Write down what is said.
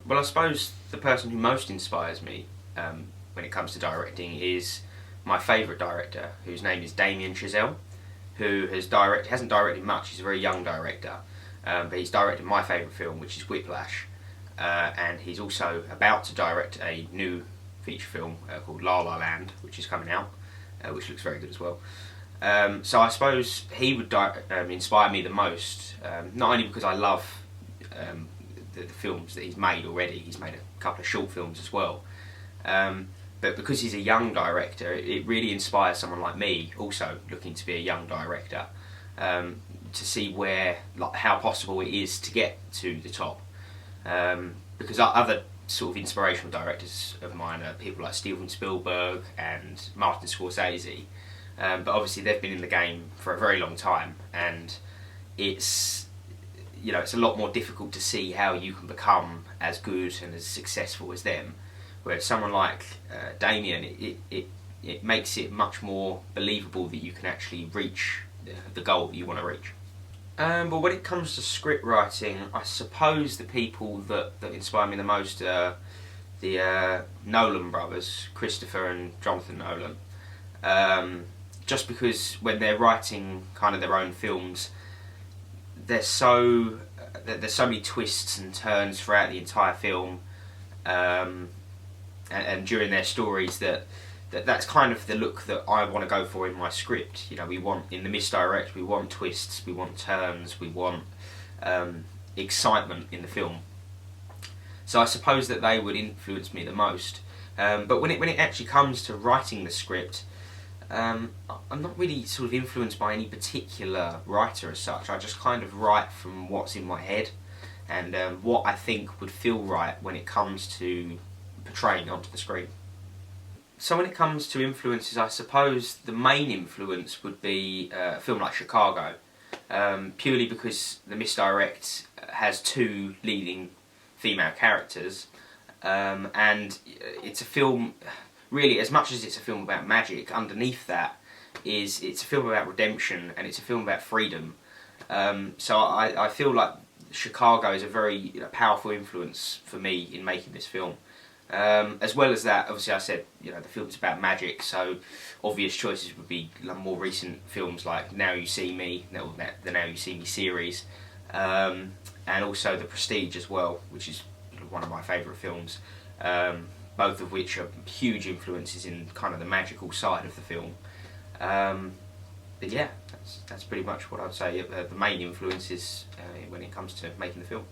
Well, I suppose the person who most inspires me when it comes to directing is my favourite director, whose name is Damien Chazelle, who hasn't directed much. He's a very young director, but he's directed my favourite film, which is Whiplash, and he's also about to direct a new feature film called La La Land, which is coming out, which looks very good as well. So I suppose he would inspire me the most, not only because I love the films that he's made already. He's made a couple of short films as well, but because he's a young director, it really inspires someone like me, also looking to be a young director, to see how possible it is to get to the top. Because other sort of inspirational directors of mine are people like Steven Spielberg and Martin Scorsese, but obviously they've been in the game for a very long time, and it's a lot more difficult to see how you can become as good and as successful as them. Whereas someone like Damien, it makes it much more believable that you can actually reach the goal that you want to reach. But when it comes to script writing, I suppose the people that inspire me the most are the Nolan brothers, Christopher and Jonathan Nolan. Just because when they're writing kind of their own films, there's so many twists and turns throughout the entire film, and during their stories that's kind of the look that I want to go for in my script. We want, in the Misdirect, we want twists, we want turns, we want excitement in the film. So I suppose that they would influence me the most. But when it actually comes to writing the script, I'm not really sort of influenced by any particular writer as such. I just kind of write from what's in my head and what I think would feel right when it comes to portraying onto the screen. So when it comes to influences, I suppose the main influence would be a film like Chicago, purely because the Misdirect has two leading female characters, and it's a film, really, as much as it's a film about magic, underneath that it's a film about redemption, and it's a film about freedom. So I feel like Chicago is a very powerful influence for me in making this film. As well as that, obviously I said, the film's about magic, so obvious choices would be more recent films like Now You See Me, the Now You See Me series, and also The Prestige as well, which is one of my favourite films, both of which are huge influences in kind of the magical side of the film. But yeah, that's pretty much what I'd say the main influences when it comes to making the film.